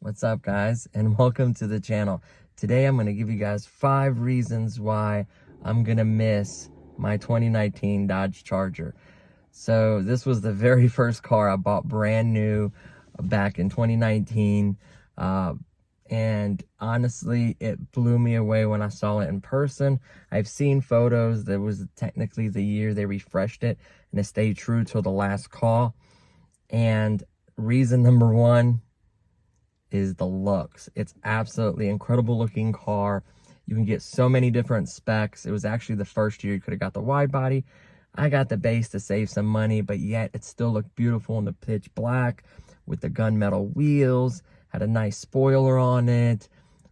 What's up, guys, and welcome to the channel. Today I'm going to give you guys 5 reasons why I'm going to miss my 2019 Dodge Charger. So this was the very first car I bought brand new back in 2019, and honestly it blew me away when I saw it in person. I've seen photos. That was technically the year they refreshed it, and it stayed true till the last call. And reason number 1 is the looks. It's absolutely incredible looking car. You can get so many different specs. It was actually the first year you could have got the wide body. I got the base to save some money, but yet it still looked beautiful in the pitch black with the gunmetal wheels. Had a nice spoiler on it.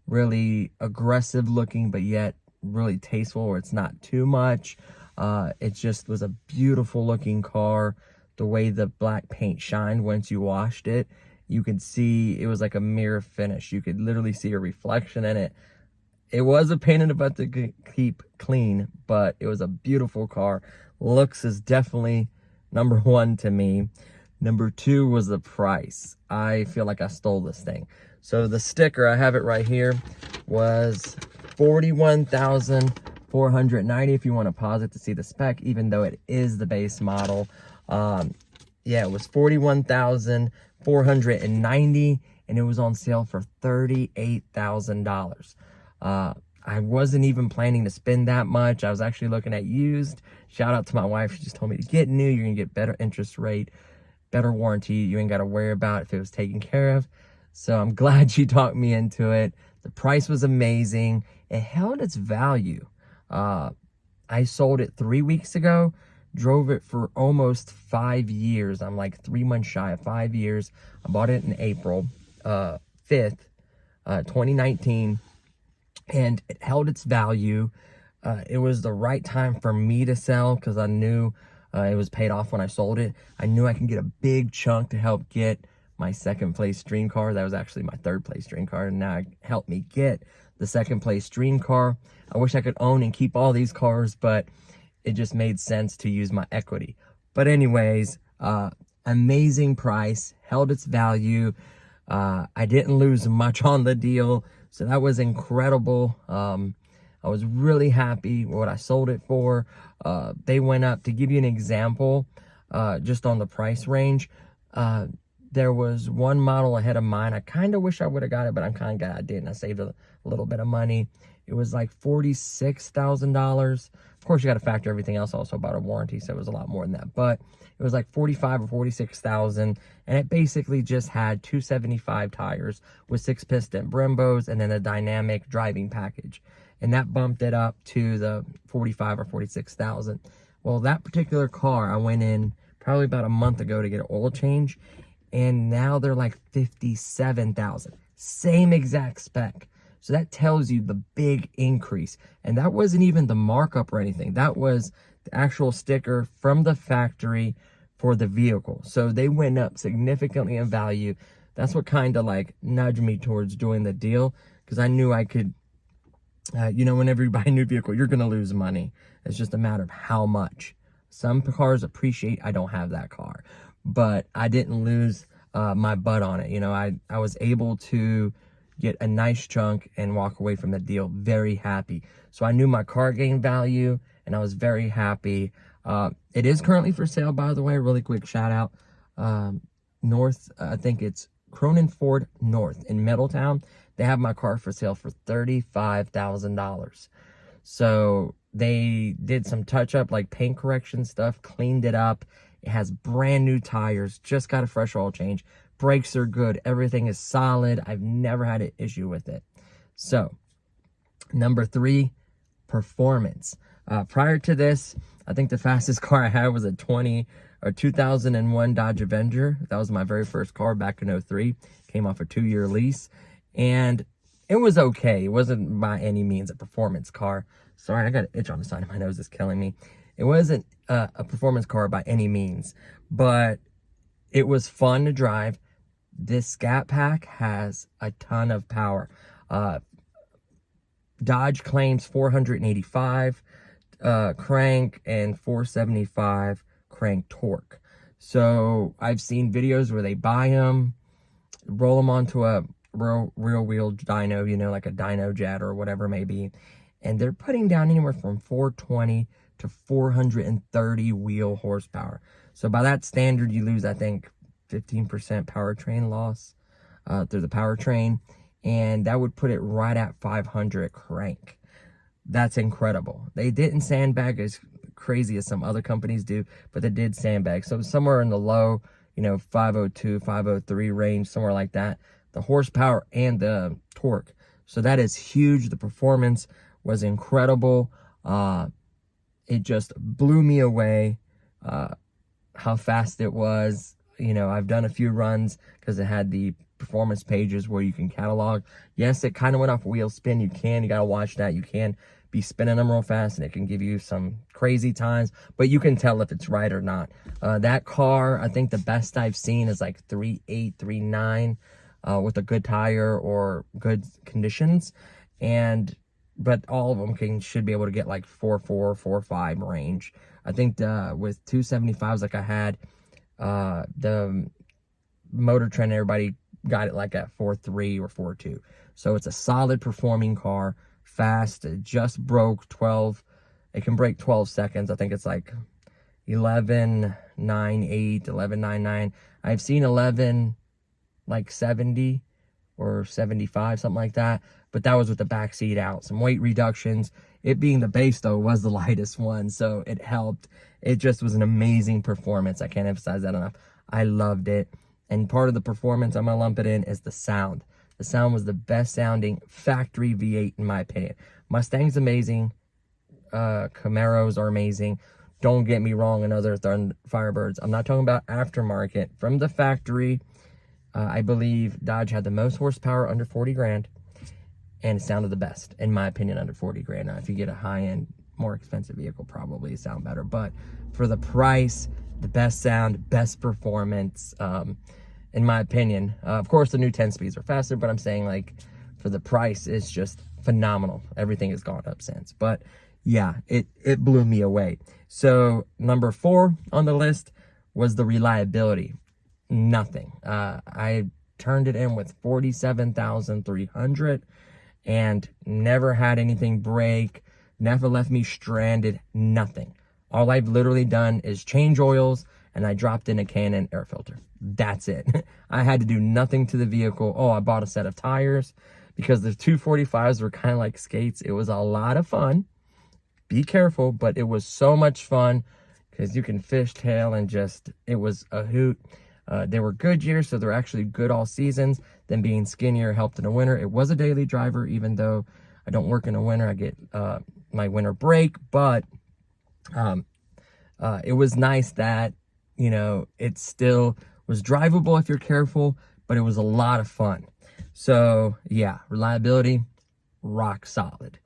Really aggressive looking, but yet really tasteful where it's not too much. It just was a beautiful looking car. The way the black paint shined once you washed it, you could see it was like a mirror finish. You could literally see a reflection in it. It was a pain in the butt to keep clean, but it was a beautiful car. Looks is definitely number 1 to me. Number 2 was the price. I feel like I stole this thing. So the sticker, I have it right here, was $41,490 if you want to pause it to see the spec, even though it is the base model. Yeah, it was $41,490, and it was on sale for $38,000. I wasn't even planning to spend that much. I was actually looking at used. Shout out to my wife. She just told me to get new. You're going to get better interest rate, better warranty. You ain't got to worry about if it was taken care of. So I'm glad she talked me into it. The price was amazing. It held its value. I sold it 3 weeks ago. Drove it for almost 5 years. I'm like 3 months shy of 5 years. I bought it in April 5th, 2019, and it held its value. It was the right time for me to sell because I knew it was paid off when I sold it. I knew I could get a big chunk to help get my second place dream car. That was actually my third place dream car, and now it helped me get the second place dream car. I wish I could own and keep all these cars, but it just made sense to use my equity. But anyways, amazing price, held its value. I didn't lose much on the deal, so that was incredible. I was really happy with what I sold it for. They went up, to give you an example, just on the price range. There was one model ahead of mine. I kind of wish I would have got it, but I'm kind of glad I didn't. I saved a little bit of money. It was like $46,000. Of course, you got to factor everything else also about a warranty, so it was a lot more than that. But it was like $45,000 or $46,000, and it basically just had 275 tires with 6-piston Brembos and then a dynamic driving package, and that bumped it up to the $45,000 or $46,000. Well, that particular car, I went in probably about a month ago to get an oil change, and now they're like $57,000. Same exact spec. So that tells you the big increase. And that wasn't even the markup or anything. That was the actual sticker from the factory for the vehicle. So they went up significantly in value. That's what kind of like nudged me towards doing the deal, because I knew I could, whenever you buy a new vehicle, you're going to lose money. It's just a matter of how much. Some cars appreciate. I don't have that car, but I didn't lose my butt on it. I was able to get a nice chunk and walk away from the deal very happy. So I knew my car gained value, and I was very happy. It is currently for sale, by the way. Really quick shout out. North, I think it's Cronin Ford North in Middletown. They have my car for sale for $35,000. So they did some touch up, like paint correction stuff, cleaned it up. It has brand new tires, just got a fresh oil change. Brakes are good. Everything is solid. I've never had an issue with it. So, number 3, performance. Prior to this, I think the fastest car I had was a 2001 Dodge Avenger. That was my very first car back in 03. Came off a 2-year lease. And it was okay. It wasn't by any means a performance car. Sorry, I got an itch on the side of my nose. It's killing me. It wasn't a performance car by any means, but it was fun to drive. This scat pack has a ton of power. Dodge claims 485 crank and 475 crank torque. So I've seen videos where they buy them, roll them onto a real wheel dyno, you know, like a dyno jet or whatever it may be. And they're putting down anywhere from 420 to 430 wheel horsepower. So by that standard, you lose, I think, 15% powertrain loss through the powertrain. And that would put it right at 500 crank. That's incredible. They didn't sandbag as crazy as some other companies do, but they did sandbag. So somewhere in the low, you know, 502, 503 range, somewhere like that. The horsepower and the torque. So that is huge. The performance was incredible. It just blew me away how fast it was. You know, I've done a few runs because it had the performance pages where you can catalog. Yes, it kind of went off wheel spin. You got to watch that. You can be spinning them real fast and it can give you some crazy times, but you can tell if it's right or not. That car, I think the best I've seen is like 3.8, 3.9 with a good tire or good conditions. But all of them should be able to get like 4.4, 4.5 range. I think with 275s like I had, the Motor Trend, everybody got it like at 4.3 or 4.2. So it's a solid performing car, fast. It just broke 12. It can break 12 seconds. I think it's like 11.98, 11.99. I've seen 11 like 70 or 75, something like that. But that was with the back seat out. Some weight reductions. It being the base, though, was the lightest one, so it helped. It just was an amazing performance. I can't emphasize that enough. I loved it. And part of the performance, I'm going to lump it in, is the sound. The sound was the best sounding factory V8, in my opinion. Mustang's amazing. Camaros are amazing. Don't get me wrong, and other Firebirds. I'm not talking about aftermarket. From the factory, I believe Dodge had the most horsepower under 40 grand. And it sounded the best, in my opinion, under 40 grand. Now, if you get a high-end, more expensive vehicle, probably sound better. But for the price, the best sound, best performance, in my opinion. Of course, the new 10-speeds are faster, but I'm saying, like, for the price, it's just phenomenal. Everything has gone up since. But, yeah, it blew me away. So, number 4 on the list was the reliability. Nothing. I turned it in with 47,300 and never had anything break, never left me stranded, nothing. All I've literally done is change oils, and I dropped in a Canon air filter. That's it. I had to do nothing to the vehicle. Oh, I bought a set of tires because the 245s were kind of like skates. It was a lot of fun. Be careful, but it was so much fun because you can fishtail and just, it was a hoot. They were Goodyear, so they're actually good all seasons. Then being skinnier helped in the winter. It was a daily driver, even though I don't work in the winter. I get my winter break, but it was nice that, you know, it still was drivable if you're careful, but it was a lot of fun. So, yeah, reliability, rock solid.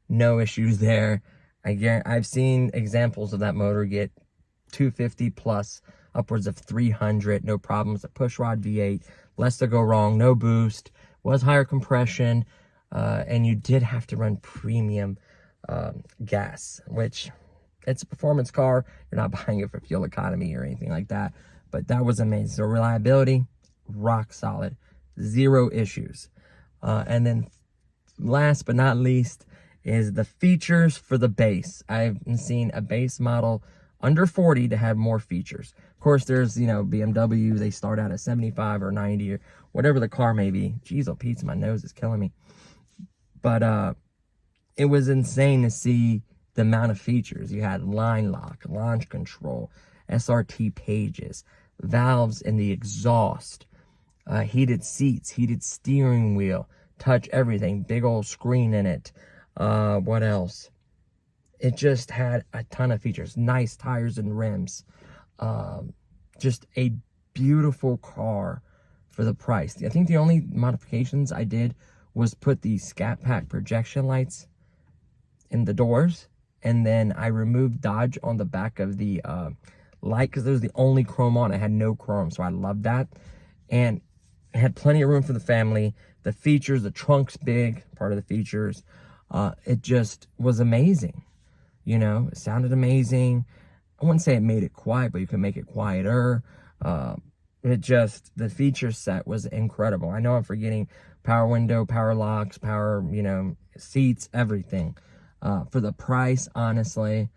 No issues there. I've seen examples of that motor get 250 plus, upwards of 300, no problems. A pushrod V8, less to go wrong, no boost, was higher compression, and you did have to run premium gas, which it's a performance car. You're not buying it for fuel economy or anything like that, but that was amazing. So reliability, rock solid, zero issues. And then last but not least is the features for the base. I've seen a base model under 40 to have more features. Of course, there's, you know, BMW, they start out at 75 or 90 or whatever the car may be. Jeez, oh, Pete, my nose is killing me. But it was insane to see the amount of features. You had line lock, launch control, SRT pages, valves in the exhaust, heated seats, heated steering wheel, touch everything, big old screen in it. What else? It just had a ton of features, nice tires and rims. Just a beautiful car for the price. I think the only modifications I did was put the scat pack projection lights in the doors, and then I removed Dodge on the back of the light because it was the only chrome on. I had no chrome, so I loved that. And it had plenty of room for the family. The features, the trunk's big, part of the features. It just was amazing. You know, it sounded amazing. I wouldn't say it made it quiet, but you can make it quieter. the feature set was incredible. I know I'm forgetting power window, power locks, power, seats, everything. For the price, honestly,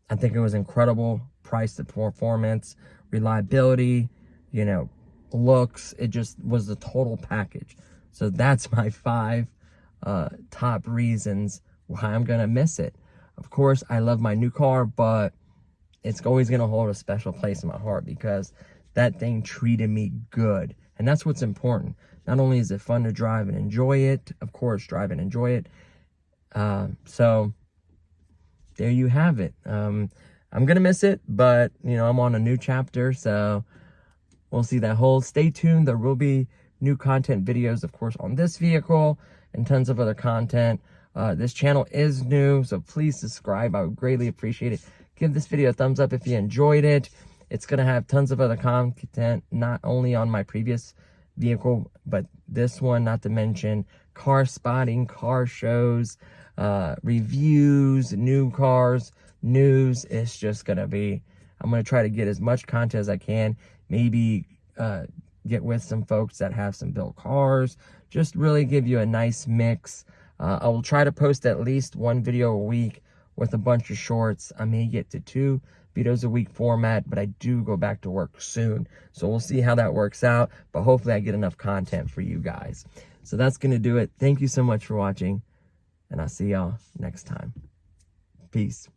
I think it was incredible. Price to performance, reliability, looks. It just was the total package. So that's my 5 top reasons why I'm going to miss it. Of course, I love my new car, but it's always going to hold a special place in my heart because that thing treated me good. And that's what's important. Not only is it fun to drive and enjoy it, of course, drive and enjoy it. So there you have it. I'm going to miss it, but, I'm on a new chapter, so we'll see that whole. Stay tuned. There will be new content videos, of course, on this vehicle and tons of other content. This channel is new, so please subscribe. I would greatly appreciate it. Give this video a thumbs up if you enjoyed it. It's going to have tons of other content, not only on my previous vehicle, but this one, not to mention car spotting, car shows, reviews, new cars, news. It's just going to be, I'm going to try to get as much content as I can. Maybe get with some folks that have some built cars. Just really give you a nice mix. I will try to post at least 1 video a week with a bunch of shorts. I may get to 2 videos a week format, but I do go back to work soon. So we'll see how that works out, but hopefully I get enough content for you guys. So that's going to do it. Thank you so much for watching, and I'll see y'all next time. Peace.